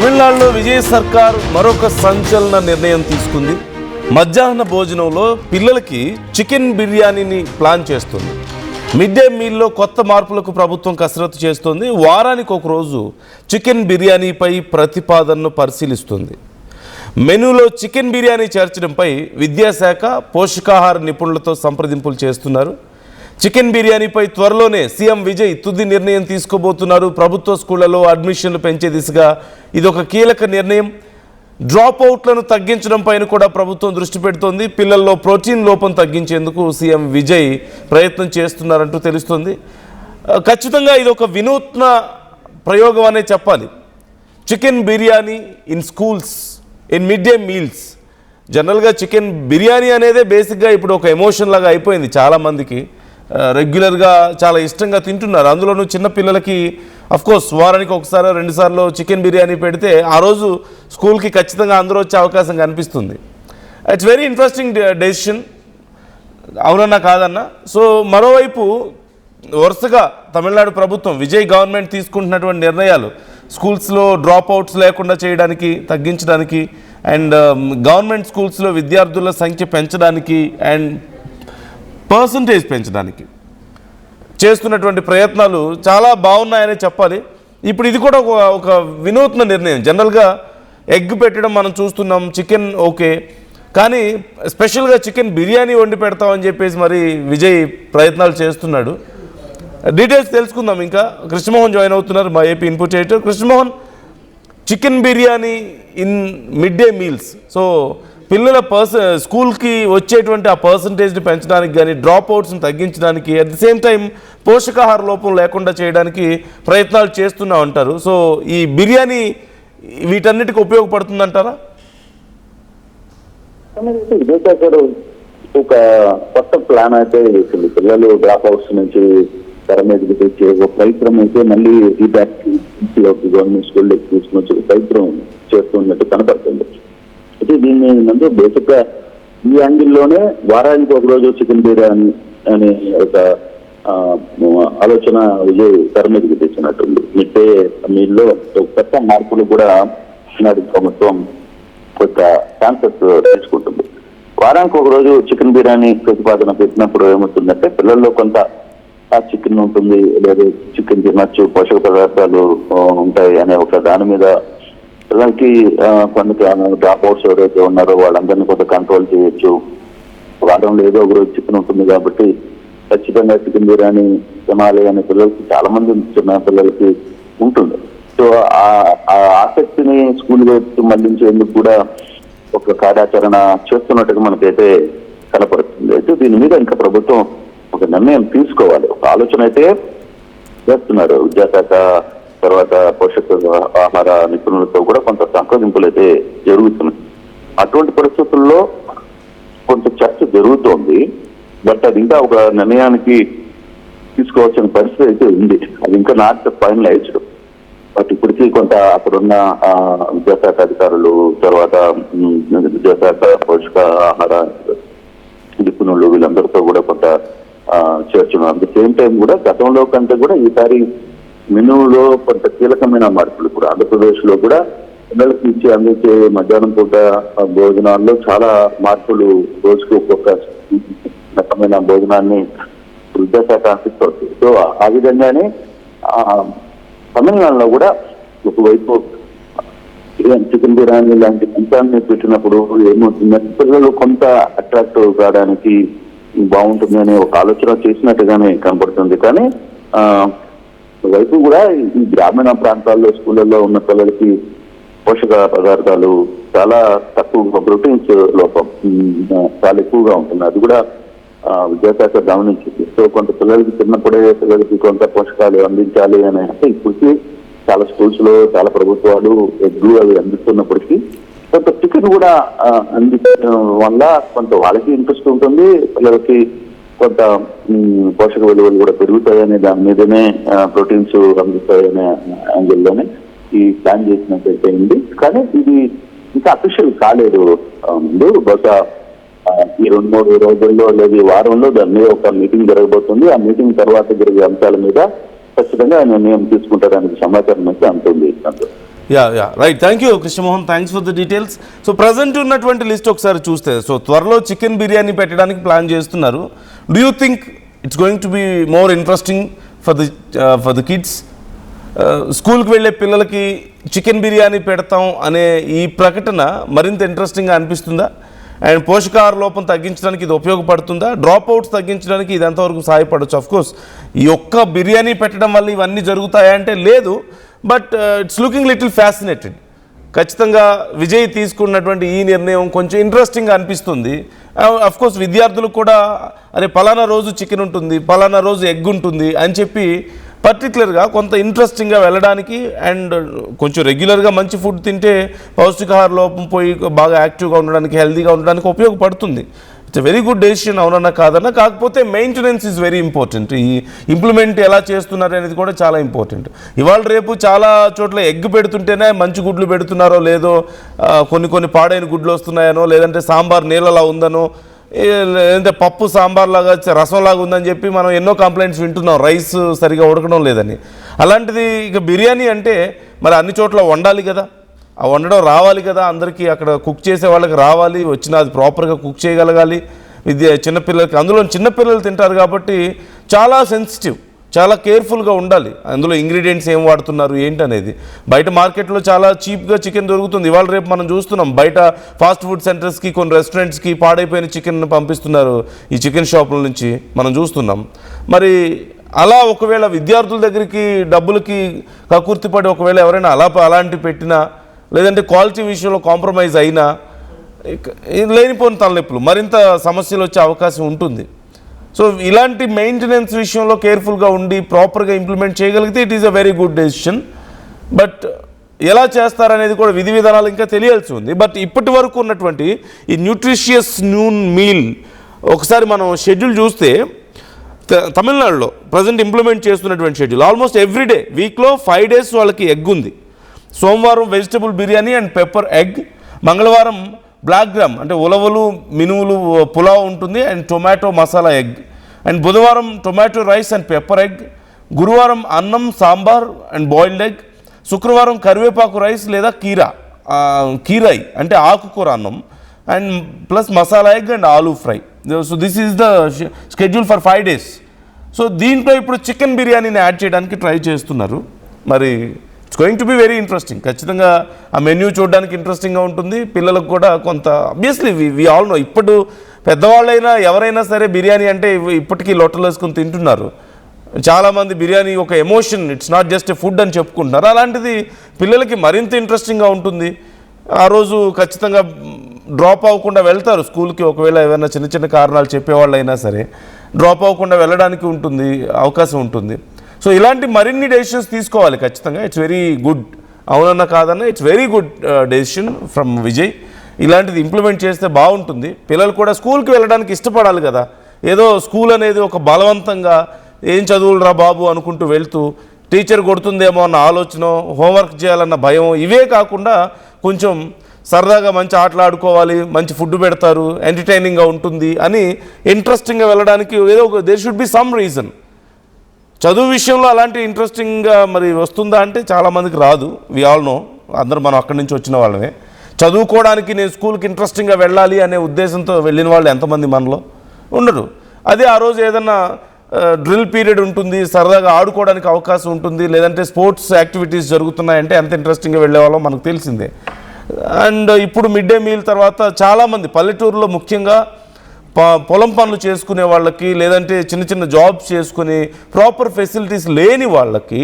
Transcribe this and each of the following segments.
తమిళనాడులో విజయ్ సర్కార్ మరొక సంచలన నిర్ణయం తీసుకుంది. మధ్యాహ్న భోజనంలో పిల్లలకి చికెన్ బిర్యానీని ప్లాన్ చేస్తుంది. మిడ్ డే మీల్లో కొత్త మార్పులకు ప్రభుత్వం కసరత్తు చేస్తోంది. వారానికి ఒక రోజు చికెన్ బిర్యానీపై ప్రతిపాదనను పరిశీలిస్తుంది. మెనూలో చికెన్ బిర్యానీ చేర్చడంపై విద్యాశాఖ పోషకాహార నిపుణులతో సంప్రదింపులు చేస్తున్నారు. చికెన్ బిర్యానీపై త్వరలోనే సీఎం విజయ్ తుది నిర్ణయం తీసుకోబోతున్నారు. ప్రభుత్వ స్కూళ్లలో అడ్మిషన్లు పెంచే దిశగా ఇదొక కీలక నిర్ణయం. డ్రాప్ అవుట్లను తగ్గించడం పైన కూడా ప్రభుత్వం దృష్టి పెడుతోంది. పిల్లల్లో ప్రోటీన్ లోపం తగ్గించేందుకు సీఎం విజయ్ ప్రయత్నం చేస్తున్నారంటూ తెలుస్తోంది. ఖచ్చితంగా ఇది ఒక వినూత్న ప్రయోగం అనే చెప్పాలి. Chicken biryani in schools, in mid day meals. జనరల్గా చికెన్ బిర్యానీ అనేదే బేసిక్గా ఇప్పుడు ఒక ఎమోషన్ లాగా అయిపోయింది. చాలామందికి రెగ్యులర్గా చాలా ఇష్టంగా తింటున్నారు. అందులోనూ చిన్నపిల్లలకి అఫ్కోర్స్ వారానికి ఒకసారి రెండుసార్లు చికెన్ బిర్యానీ పెడితే ఆ రోజు స్కూల్కి ఖచ్చితంగా అందరూ వచ్చే అవకాశం కనిపిస్తుంది. ఇట్స్ వెరీ ఇంట్రెస్టింగ్ డెసిషన్, అవునన్నా కాదన్నా. సో మరోవైపు వరుసగా తమిళనాడు ప్రభుత్వం విజయ్ గవర్నమెంట్ తీసుకుంటున్నటువంటి నిర్ణయాలు స్కూల్స్లో డ్రాప్ అవుట్స్ లేకుండా చేయడానికి, తగ్గించడానికి, అండ్ గవర్నమెంట్ స్కూల్స్లో విద్యార్థుల సంఖ్య పెంచడానికి అండ్ పర్సంటేజ్ పెంచడానికి చేస్తున్నటువంటి ప్రయత్నాలు చాలా బాగున్నాయని చెప్పాలి. ఇప్పుడు ఇది కూడా ఒక వినూత్న నిర్ణయం. జనరల్గా ఎగ్ పెట్టడం మనం చూస్తున్నాం, చికెన్ ఓకే, కానీ స్పెషల్గా చికెన్ బిర్యానీ వండి పెడతామని చెప్పేసి మరి విజయ్ ప్రయత్నాలు చేస్తున్నాడు. డీటెయిల్స్ తెలుసుకుందాం. ఇంకా కృష్ణమోహన్ జాయిన్ అవుతున్నారు, మా AP input editor. Krishnamohan, chicken biryani in mid day meals, so పిల్లల స్కూల్కి వచ్చేటువంటి ఆ పర్సంటేజ్ని పెంచడానికి కానీ, డ్రాప్ అవుట్స్ని తగ్గించడానికి, అట్ ది సేమ్ టైం పోషకాహార లోపం లేకుండా చేయడానికి ప్రయత్నాలు చేస్తున్నా ఉంటారు. సో ఈ బిర్యానీ వీటన్నిటికీ ఉపయోగపడుతుందంటారా? ఒక కొత్త ప్లాన్ అయితే వేసింది. పిల్లలు డ్రాప్ అవుట్స్ నుంచి తెర మీదకి తెచ్చే ఒక ప్రయత్నం అయితే మళ్ళీ ఈ బ్యాక్ గవర్నమెంట్ స్కూల్లో తీసుకుని వచ్చే ప్రయత్నం చేస్తున్నట్టు కనపడుతుంది. అయితే దీన్ని నందు బేసిక్ గా ఈ యాంగిల్లోనే వారానికి ఒక రోజు చికెన్ బిర్యానీ అనే ఒక ఆలోచన విజయ్ తెర మీదకి తెచ్చినట్టుంది. మిడ్ డే మీల్లో కొత్త మార్పులు కూడా నాడు ప్రభుత్వం కొత్త ఛాన్సెస్ తీసుకుంటుంది. వారానికి ఒక రోజు చికెన్ బిర్యానీ ప్రతిపాదన పెట్టినప్పుడు ఏమవుతుందంటే పిల్లల్లో కొంత చికెన్ ఉంటుంది, లేదా చికెన్ తినచ్చు, పోషక పదార్థాలు ఉంటాయి అనే ఒక దాని మీద పిల్లలకి కొన్ని డ్రాప్ అవుట్స్ ఎవరైతే ఉన్నారో వాళ్ళందరినీ కొంత కంట్రోల్ చేయొచ్చు. వారంలో ఏదో ఒక రోజు చికెన్ ఉంటుంది కాబట్టి ఖచ్చితంగా చికెన్ బిర్యానీ తినాలి అనే పిల్లలకి చాలా మంది చిన్న పిల్లలకి ఉంటుంది. సో ఆ ఆసక్తిని స్కూల్ వైపు మళ్లించేందుకు కూడా ఒక కార్యాచరణ చేస్తున్నట్టుగా మనకైతే కనపడుతుంది. అయితే దీని మీద ఇంకా ప్రభుత్వం ఒక నిర్ణయం తీసుకోవాలి. ఒక ఆలోచన అయితే చేస్తున్నారు. విద్యాశాఖ తర్వాత పోషక ఆహార నిపుణులతో కూడా కొంత సంప్రదింపులు అయితే జరుగుతున్నాయి. అటువంటి పరిస్థితుల్లో కొంత చర్చ జరుగుతోంది. బట్ అది ఇంకా ఒక నిర్ణయానికి తీసుకోవాల్సిన పరిస్థితి అయితే ఉంది. అది ఇంకా నాట్ ఫైనలైజ్డ్. బట్ ఇప్పటికీ కొంత అక్కడున్న విద్యాశాఖ అధికారులు, తర్వాత విద్యాశాఖ పోషక ఆహార నిపుణులు వీళ్ళందరితో కూడా కొంత చర్చను, అట్ ది సేమ్ టైం కూడా గతంలో కంటే కూడా ఈసారి మెనూలో కొంత కీలకమైన మార్పులు కూడా ఆంధ్రప్రదేశ్ లో కూడా పిల్లలకి ఇచ్చి అందించే మధ్యాహ్నం పూట భోజనాల్లో చాలా మార్పులు, రోజుకు ఒక్కొక్క రకమైన భోజనాన్ని విద్యాశాఖ ఆశిస్తోంది. సో ఆ విధంగానే తమిళనాడులో కూడా ఒకవైపు చికెన్ బిర్యానీ లాంటి అంశాన్ని పెట్టినప్పుడు ఏమవుతుందంటే పిల్లలు కొంత అట్రాక్టివ్ కావడానికి బాగుంటుంది అనే ఒక ఆలోచన చేసినట్టుగానే కనబడుతుంది. కానీ వైపు కూడా ఈ గ్రామీణ ప్రాంతాల్లో స్కూళ్ళల్లో ఉన్న పిల్లలకి పోషక పదార్థాలు చాలా తక్కువ, ప్రోటీన్స్ లోపం చాలా ఎక్కువగా ఉంటుంది. అది కూడా విద్యాశాఖ గమనించింది. సో కొంత పిల్లలకి చిన్నప్పుడే పిల్లలకి కొంత పోషకాలు అందించాలి అని అంటే ఇప్పటికీ చాలా స్కూల్స్ లో చాలా ప్రభుత్వాలు ఎగ్గు అవి అందిస్తున్నప్పటికీ కొంత చికెన్ కూడా అందించడం వల్ల కొంత వాళ్ళకి ఇంట్రెస్ట్ ఉంటుంది, పిల్లలకి కొంత పోషక విలువలు కూడా పెరుగుతాయనే దాని మీదనే ప్రోటీన్స్ అందుతాయనే యాంగిల్లోనే ఈ ప్లాన్ చేసినట్టయితే ఉంది. కానీ ఇది ఇంకా అఫీషియల్ కాలేదు. ముందు బహుశా ఈ 2-3 రోజుల్లో లేదా ఈ వారంలో దాని మీద ఒక మీటింగ్ జరగబోతుంది. ఆ మీటింగ్ తర్వాత జరిగే అంశాల మీద ఖచ్చితంగా నిర్ణయం తీసుకుంటారనే సమాచారం అయితే అంటుంది. Right. Thank you Krishnamohan, thanks for the details. So present ఉన్నటువంటి లిస్ట్ ఒకసారి చూస్తే, సో త్వరలో చికెన్ బిర్యానీ పెట్టడానికి ప్లాన్ చేస్తున్నారు. Do you think it's going to be more interesting for the kids? స్కూల్కి వెళ్ళే పిల్లలకి చికెన్ బిర్యానీ పెడతాం అనే ఈ ప్రకటన మరింత ఇంట్రెస్టింగ్గా అనిపిస్తుందా? అండ్ పోషకాహార లోపం తగ్గించడానికి ఇది ఉపయోగపడుతుందా? డ్రాప్ అవుట్స్ తగ్గించడానికి ఇది ఎంతవరకు సహాయపడవచ్చు? అఫ్కోర్స్ ఈ ఒక్క బిర్యానీ పెట్టడం వల్ల ఇవన్నీ జరుగుతాయా అంటే లేదు, but it's looking little fascinated. ఖచ్చితంగా విజయ్ తీసుకున్నటువంటి ఈ నిర్ణయం కొంచెం ఇంట్రెస్టింగ్గా అనిపిస్తుంది. అఫ్కోర్స్ విద్యార్థులకు కూడా అరే పలానా రోజు చికెన్ ఉంటుంది, పలానా రోజు ఎగ్ ఉంటుంది అని చెప్పి పర్టికులర్గా కొంత ఇంట్రెస్టింగ్గా వెళ్ళడానికి, అండ్ కొంచెం రెగ్యులర్గా మంచి ఫుడ్ తింటే పౌష్టికాహార లోపం పోయి బాగా యాక్టివ్గా ఉండడానికి, హెల్తీగా ఉండడానికి ఉపయోగపడుతుంది. ఇట్స్ వెరీ గుడ్ డెసిషన్, అవునన్నా కాదన్నా. కాకపోతే మెయింటెనెన్స్ ఈజ్ వెరీ ఇంపార్టెంట్. ఈ ఇంప్లిమెంట్ ఎలా చేస్తున్నారు అనేది కూడా చాలా ఇంపార్టెంట్. ఇవాళ రేపు చాలా చోట్ల ఎగ్ పెడుతుంటేనే మంచి గుడ్లు పెడుతున్నారో లేదో, కొన్ని పాడైన గుడ్లు వస్తున్నాయనో, లేదంటే సాంబార్ నీళ్ళలా ఉందనో, లేదంటే పప్పు సాంబార్ లాగా రసంలాగా ఉందని చెప్పి మనం ఎన్నో కంప్లైంట్స్ వింటున్నాం, రైస్ సరిగా ఉడకడం లేదని. అలాంటిది ఇక బిర్యానీ అంటే మరి అన్ని చోట్ల వండాలి కదా, ఆ వండడం రావాలి కదా అందరికీ, అక్కడ కుక్ చేసే వాళ్ళకి రావాలి, వచ్చిన అది ప్రాపర్గా కుక్ చేయగలగాలి. ఇది చిన్నపిల్లలకి, అందులో చిన్నపిల్లలు తింటారు కాబట్టి చాలా సెన్సిటివ్, చాలా కేర్ఫుల్గా ఉండాలి. అందులో ఇంగ్రీడియంట్స్ ఏం వాడుతున్నారు ఏంటనేది. బయట మార్కెట్లో చాలా చీప్గా చికెన్ దొరుకుతుంది. ఇవాళ రేపు మనం చూస్తున్నాం బయట ఫాస్ట్ ఫుడ్ సెంటర్స్కి, కొన్ని రెస్టారెంట్స్కి పాడైపోయిన చికెన్ పంపిస్తున్నారు ఈ చికెన్ షాపుల నుంచి మనం చూస్తున్నాం. మరి అలా ఒకవేళ విద్యార్థుల దగ్గరికి డబ్బులకి కకుర్తిపడి ఒకవేళ ఎవరైనా అలాంటి పెట్టినా, లేదంటే క్వాలిటీ విషయంలో కాంప్రమైజ్ అయినా లేనిపోయిన తలనొప్పులు, మరింత సమస్యలు వచ్చే అవకాశం ఉంటుంది. సో ఇలాంటి మెయింటెనెన్స్ విషయంలో కేర్ఫుల్గా ఉండి ప్రాపర్గా ఇంప్లిమెంట్ చేయగలిగితే it is a very good decision. But ఎలా చేస్తారనేది కూడా విధి విధానాలు ఇంకా తెలియాల్సి ఉంది. బట్ ఇప్పటి వరకు ఉన్నటువంటి ఈ న్యూట్రిషియస్ నూన్ మీల్ ఒకసారి మనం షెడ్యూల్ చూస్తే, తమిళనాడులో ప్రజెంట్ ఇంప్లిమెంట్ చేస్తున్నటువంటి షెడ్యూల్ ఆల్మోస్ట్ ఎవ్రీడే, వీక్లో 5 days వాళ్ళకి ఎగ్ ఉంది. సోమవారం vegetable biryani and pepper egg, మంగళవారం బ్లాక్ గ్రామ్ అంటే ఉలవలు మినువులు పులావ్ ఉంటుంది and tomato masala egg, and బుధవారం tomato rice and pepper egg, గురువారం అన్నం సాంబార్ అండ్ బాయిల్డ్ ఎగ్, శుక్రవారం కరివేపాకు రైస్ లేదా కీరాయి అంటే ఆకుకూర అన్నం and plus masala egg and aloo fry. So this is the schedule for 5 days. So దీంట్లో ఇప్పుడు చికెన్ బిర్యానీని యాడ్ చేయడానికి ట్రై చేస్తున్నారు. మరి it's going to be very interesting. ఖచ్చితంగా ఆ మెన్యూ చూడడానికి ఇంట్రెస్టింగ్గా ఉంటుంది. పిల్లలకు కూడా కొంత ఆబ్వియస్లీ వి ఆల్ నో, ఇప్పుడు పెద్దవాళ్ళైనా ఎవరైనా సరే బిర్యానీ అంటే ఇప్పటికీ లొట్టలు వేసుకొని తింటున్నారు. చాలామంది బిర్యానీ ఒక emotion, it's not just a food అని చెప్పుకుంటున్నారు. అలాంటిది పిల్లలకి మరింత ఇంట్రెస్టింగ్గా ఉంటుంది. ఆ రోజు ఖచ్చితంగా డ్రాప్ అవ్వకుండా వెళ్తారు స్కూల్కి. ఒకవేళ ఏమైనా చిన్న చిన్న కారణాలు చెప్పేవాళ్ళు అయినా సరే డ్రాప్ అవ్వకుండా వెళ్ళడానికి అవకాశం ఉంటుంది. సో ఇలాంటి మరిన్ని డెసిషన్స్ తీసుకోవాలి ఖచ్చితంగా. ఇట్స్ వెరీ గుడ్, అవునన్నా కాదన్నా it's very good decision from Vijay. ఇలాంటిది ఇంప్లిమెంట్ చేస్తే బాగుంటుంది. పిల్లలు కూడా స్కూల్కి వెళ్ళడానికి ఇష్టపడాలి కదా. ఏదో స్కూల్ అనేది ఒక బలవంతంగా ఏం చదువులురా బాబు అనుకుంటూ వెళ్తూ టీచర్ కొడుతుందేమో అన్న ఆలోచన, హోంవర్క్ చేయాలన్న భయం, ఇవే కాకుండా కొంచెం సరదాగా మంచి ఆటలు ఆడుకోవాలి, మంచి ఫుడ్ పెడతారు, ఎంటర్టైనింగ్గా ఉంటుంది అని ఇంట్రెస్టింగ్గా వెళ్ళడానికి ఏదో there should be some reason. చదువు విషయంలో అలాంటి ఇంట్రెస్టింగ్గా మరి వస్తుందా అంటే చాలామందికి రాదు. వి ఆల్ నో, అందరూ మనం అక్కడి నుంచి వచ్చిన వాళ్ళమే. చదువుకోవడానికి నేను స్కూల్కి ఇంట్రెస్టింగ్గా వెళ్ళాలి అనే ఉద్దేశంతో వెళ్ళిన వాళ్ళు ఎంతమంది మనలో ఉండరు. అదే ఆ రోజు ఏదన్నా డ్రిల్ పీరియడ్ ఉంటుంది, సరదాగా ఆడుకోవడానికి అవకాశం ఉంటుంది, లేదంటే స్పోర్ట్స్ యాక్టివిటీస్ జరుగుతున్నాయంటే ఎంత ఇంట్రెస్టింగ్గా వెళ్ళేవాళ్ళో మనకు తెలిసిందే. అండ్ ఇప్పుడు మిడ్ డే మీల్ తర్వాత చాలామంది పల్లెటూరులో ముఖ్యంగా పొలం పనులు చేసుకునే వాళ్ళకి, లేదంటే చిన్న చిన్న జాబ్స్ చేసుకుని ప్రాపర్ ఫెసిలిటీస్ లేని వాళ్ళకి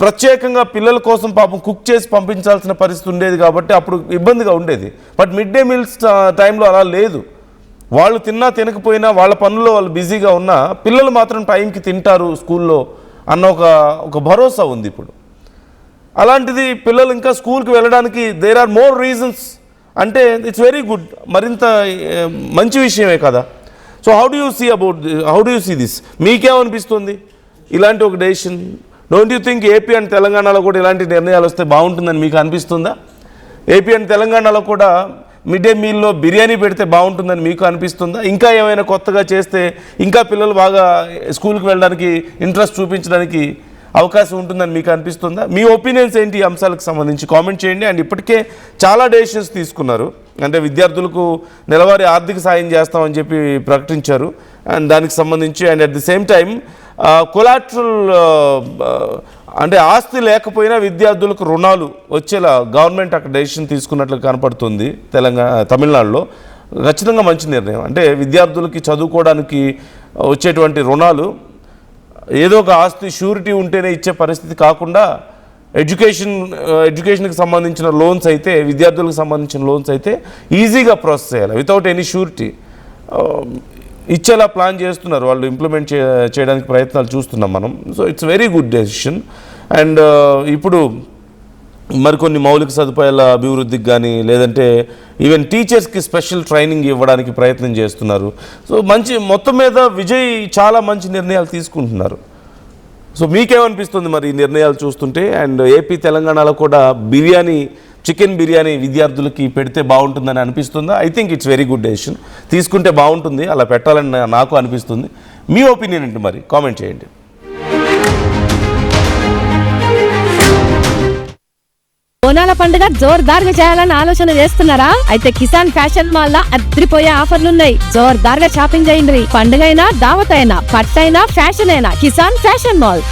ప్రత్యేకంగా పిల్లల కోసం పాపం కుక్ చేసి పంపించాల్సిన పరిస్థితి ఉండేది కాబట్టి అప్పుడు ఇబ్బందిగా ఉండేది. బట్ మిడ్ డే మీల్స్ టైంలో అలా లేదు. వాళ్ళు తిన్నా తినకపోయినా వాళ్ళ పనుల్లో వాళ్ళు బిజీగా ఉన్నా పిల్లలు మాత్రం టైంకి తింటారు స్కూల్లో అన్న ఒక భరోసా ఉంది ఇప్పుడు. అలాంటిది పిల్లలు ఇంకా స్కూల్కి వెళ్ళడానికి దేర్ ఆర్ మోర్ రీజన్స్ అంటే ఇట్స్ వెరీ గుడ్, మరింత మంచి విషయమే కదా. So how do you see this? మీకేమనిపిస్తుంది ఇలాంటి ఒక decision? Don't you think AP and తెలంగాణలో కూడా ఇలాంటి నిర్ణయాలు వస్తే బాగుంటుందని మీకు అనిపిస్తుందా? ఏపీ అండ్ తెలంగాణలో కూడా మిడ్ డే మీల్లో బిర్యానీ పెడితే బాగుంటుందని మీకు అనిపిస్తుందా? ఇంకా ఏమైనా కొత్తగా చేస్తే ఇంకా పిల్లలు బాగా స్కూల్కి వెళ్ళడానికి ఇంట్రెస్ట్ చూపించడానికి అవకాశం ఉంటుందని మీకు అనిపిస్తుందా? మీ ఒపీనియన్స్ ఏంటి ఈ అంశాలకు సంబంధించి కామెంట్ చేయండి. అండ్ ఇప్పటికే చాలా డెసిషన్స్ తీసుకున్నారు, అంటే విద్యార్థులకు నెలవారీ ఆర్థిక సాయం చేస్తామని చెప్పి ప్రకటించారు. అండ్ దానికి సంబంధించి and at the same time collateral అంటే ఆస్తి లేకపోయినా విద్యార్థులకు రుణాలు వచ్చేలా గవర్నమెంట్ అక్కడ డెసిషన్ తీసుకున్నట్లు కనపడుతుంది తమిళనాడులో. ఖచ్చితంగా మంచి నిర్ణయం. అంటే విద్యార్థులకి చదువుకోవడానికి వచ్చేటువంటి రుణాలు ఏదో ఒక ఆస్తి షూరిటీ ఉంటేనే ఇచ్చే పరిస్థితి కాకుండా ఎడ్యుకేషన్కి సంబంధించిన లోన్స్ అయితే, విద్యార్థులకు సంబంధించిన లోన్స్ అయితే ఈజీగా ప్రాసెస్ చేయాలి వితౌట్ ఎనీ షూరిటీ ఇచ్చేలా ప్లాన్ చేస్తున్నారు వాళ్ళు. ఇంప్లిమెంట్ చేయడానికి ప్రయత్నాలు చూస్తున్నాం మనం. So it's very good decision. And ఇప్పుడు మరికొన్ని మౌలిక సదుపాయాల అభివృద్ధికి కానీ లేదంటే ఈవెన్ టీచర్స్కి స్పెషల్ ట్రైనింగ్ ఇవ్వడానికి ప్రయత్నం చేస్తున్నారు. సో మంచి మొత్తం మీద విజయ్ చాలా మంచి నిర్ణయాలు తీసుకుంటున్నారు. సో మీకేమనిపిస్తుంది మరి ఈ నిర్ణయాలు చూస్తుంటే? అండ్ ఏపీ తెలంగాణలో కూడా చికెన్ బిర్యానీ విద్యార్థులకి పెడితే బాగుంటుందని అనిపిస్తుందా? I think it's very good decision. తీసుకుంటే బాగుంటుంది, అలా పెట్టాలని నాకు అనిపిస్తుంది. మీ ఒపీనియన్ ఏంటి మరి? కామెంట్ చేయండి. బోనాల పండుగ జోర్దార్గా చేయాలని ఆలోచన చేస్తున్నారా? అయితే కిసాన్ ఫ్యాషన్ మాల్ లా అద్రిపోయే ఆఫర్లున్నాయి. జోర్దార్గా షాపింగ్ చేయండి. పండుగ అయినా, దావత్ అయినా, పట్టైనా, ఫ్యాషన్ అయినా కిసాన్ ఫ్యాషన్ మాల్.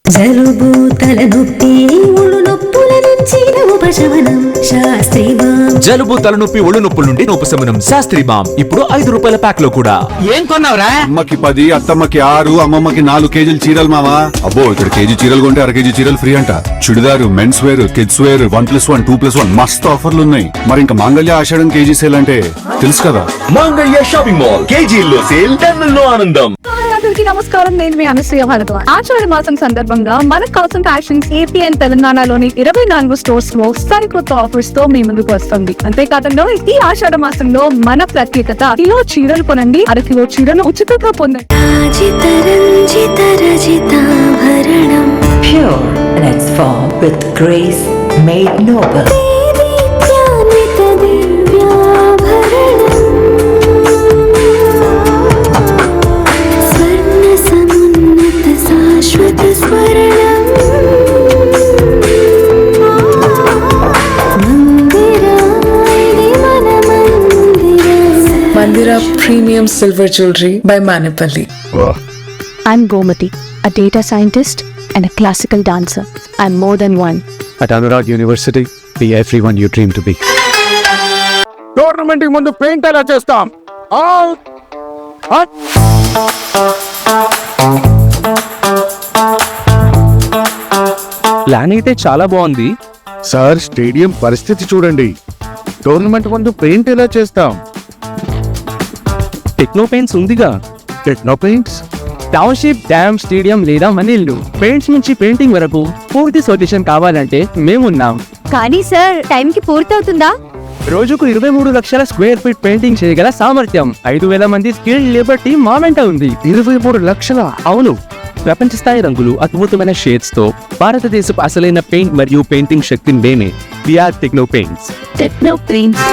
జలుబు తలనొప్పి ఒళ్ళు నొప్పుల నుంచి ఉపశమనం శాస్త్రీ బామ్. జలుబు తలనొప్పి ఒళ్ళు నొప్పుల నుండి ఉపశమనం శాస్త్రీ బామ్ ఇప్పుడు 5 రూపాయల ప్యాక్ లో కూడా. ఏం కొన్నావురా? అమ్మకి 10, అత్తమ్మకి 6, అమ్మమ్మకి 4 కేజీలు చీరలు మావా. అబ్బో ఇక్కడ కేజీ చీరలు కొంటే 1/2 కేజీ చీరలు ఫ్రీ అంట. చుడిదారు, మెన్స్ వేర్, కిడ్స్ వేర్ 1+1, 2+1 మస్తు ఆఫర్లు ఉన్నాయి. మరి ఇంకా మాంగళ్య ఆషాఢం కేజీ సేల్ అంటే తెలుసు కదా. మాంగళ్య షాపింగ్ మాల్ కేజీల్లో సేల్, టన్నుల్లో ఆనందం. నమస్కారం, నేను మీ అనసూయ భారద్వాజ్. ఆషాఢ మాసం సందర్భంగా మన కాసం ఫ్యాషన్స్ ఏపీ అండ్ తెలంగాణలోని 24 స్టోర్స్ లో సరికొత్త ఆఫర్స్ తో మీ ముందుకు వస్తుంది. అంతేకాదంలో ఈ ఆషాఢ మాసంలో మన ప్రత్యేకత, కిలో చీరలు కొనండి, 1/2 కిలో చీరలు ఉచితంగా పొందండి. Pure in its form with grace made noble. Mandira Premium Silver Jewelry by Manipali. I'm Gomati, a data scientist and a classical dancer. I'm more than one. At Anurag University, be everyone you dream to be. Tournament కి ముందు paint ఎలా చేస్తాం? Plan అయితే చాలా బాగుంది sir, stadium పరిస్థితి చూడండి. Tournament ముందు పెయింట్ ఎలా చేస్తాం? టెక్నో పెయింట్స్ ఉందిగా. Techno paints, township, dam, stadium లేదా మనీళ్లు, పెయింట్స్ నుంచి పెయింటింగ్ వరకు పూర్తి సొల్యూషన్ కావాలంటే మేమున్నాం. కానీ సార్, టైం కి పూర్తవుతుందా? రోజుకు 23 లక్షల స్క్వేర్ ఫీట్ పెయింటింగ్ చేయగల సామర్థ్యం, 5,000 మంది స్కిల్డ్ లేబర్ టీమ్ మా వెంట ఉంది. 23 లక్షల? అవును, ప్రపంచ స్థాయి రంగులు, అద్భుతమైన షేడ్స్ తో భారతదేశపు అసలైన పెయింట్ మరియు పెయింటింగ్ శక్తిని మేమే. We are Techno Paints. Techno paints.